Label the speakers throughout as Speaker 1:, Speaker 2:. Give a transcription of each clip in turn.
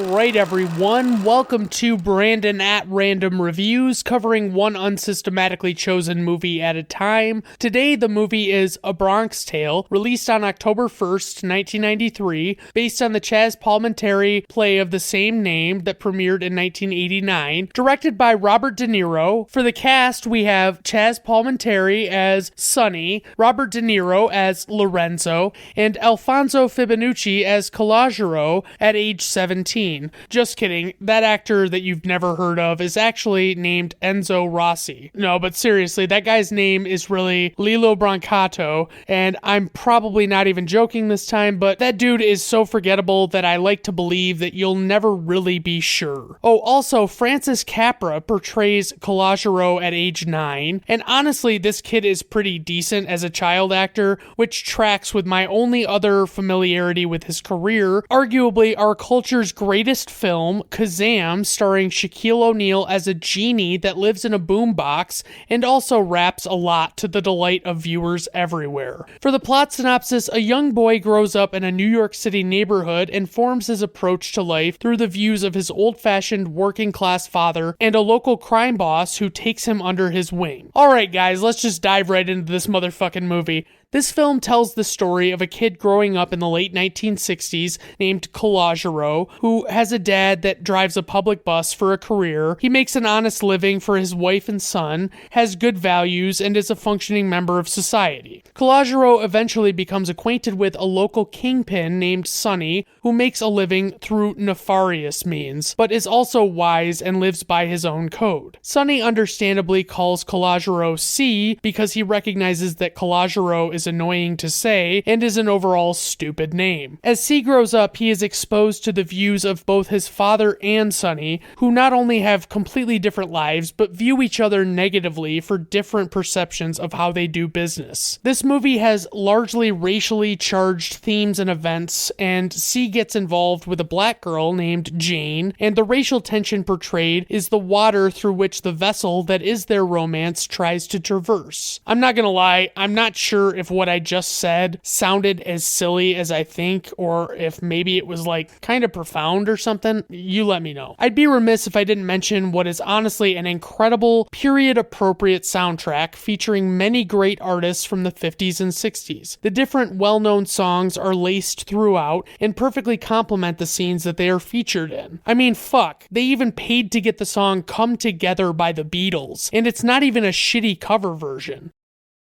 Speaker 1: Alright everyone, welcome to Brandon at Random Reviews, covering one unsystematically chosen movie at a time. Today the movie is A Bronx Tale, released on October 1st, 1993, based on the Chazz Palminteri play of the same name that premiered in 1989, directed by Robert De Niro. For the cast, we have Chazz Palminteri as Sonny, Robert De Niro as Lorenzo, and Alfonso Fibenucci as Calogero at age 17. Just kidding, that actor that you've never heard of is actually named Enzo Rossi. No, but seriously, that guy's name is really Lilo Brancato, and I'm probably not even joking this time, but that dude is so forgettable that I like to believe that you'll never really be sure. Oh, also, Francis Capra portrays Calogero at age 9, and honestly, this kid is pretty decent as a child actor, which tracks with my only other familiarity with his career, arguably our culture's greatest film, Kazam, starring Shaquille O'Neal as a genie that lives in a boombox and also raps a lot to the delight of viewers everywhere. For the plot synopsis, a young boy grows up in a New York City neighborhood and forms his approach to life through the views of his old-fashioned working-class father and a local crime boss who takes him under his wing. Alright guys, let's just dive right into this motherfucking movie. This film tells the story of a kid growing up in the late 1960s named Calogero, who has a dad that drives a public bus for a career. He makes an honest living for his wife and son, has good values, and is a functioning member of society. Calogero eventually becomes acquainted with a local kingpin named Sonny, who makes a living through nefarious means, but is also wise and lives by his own code. Sonny understandably calls Calogero C because he recognizes that Calogero is annoying to say and is an overall stupid name. As C grows up, he is exposed to the views of both his father and Sonny, who not only have completely different lives, but view each other negatively for different perceptions of how they do business. This movie has largely racially charged themes and events, and C gets involved with a black girl named Jane, and the racial tension portrayed is the water through which the vessel that is their romance tries to traverse. I'm not gonna lie, I'm not sure if what I just said sounded as silly as I think, or if maybe it was like kind of profound or something. You let me know. I'd be remiss if I didn't mention what is honestly an incredible period appropriate soundtrack featuring many great artists from the 50s and 60s. The different well-known songs are laced throughout and perfectly complement the scenes that they are featured in. I mean, fuck, they even paid to get the song Come Together by the Beatles, and it's not even a shitty cover version.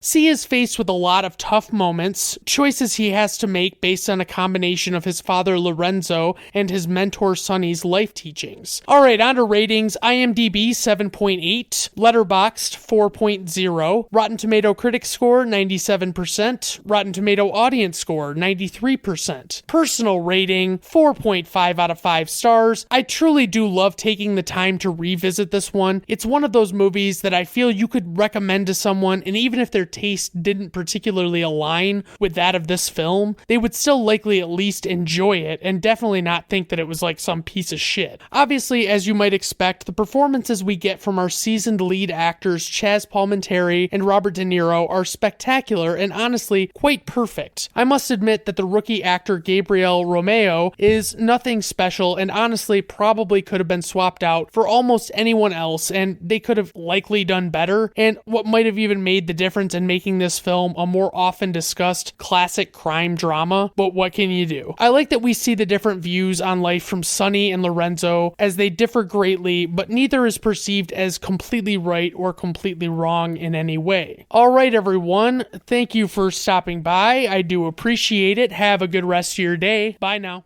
Speaker 1: C is faced with a lot of tough moments, choices he has to make based on a combination of his father Lorenzo and his mentor Sonny's life teachings. Alright, on to ratings. IMDb 7.8, Letterboxd 4.0, Rotten Tomato critic score 97%, Rotten Tomato audience score 93%. Personal rating 4.5 out of 5 stars. I truly do love taking the time to revisit this one. It's one of those movies that I feel you could recommend to someone, and even if their taste didn't particularly align with that of this film, they would still likely at least enjoy it and definitely not think that it was like some piece of shit. Obviously, as you might expect, the performances we get from our seasoned lead actors Chazz Palminteri and Robert De Niro are spectacular and honestly quite perfect. I must admit that the rookie actor Gabriel Romeo is nothing special and honestly probably could have been swapped out for almost anyone else, and they could have likely done better, and what might have even made the difference in making this film a more often discussed classic crime drama, but what can you do? I like that we see the different views on life from Sonny and Lorenzo as they differ greatly, but neither is perceived as completely right or completely wrong in any way. Alright everyone, thank you for stopping by. I do appreciate it. Have a good rest of your day. Bye now.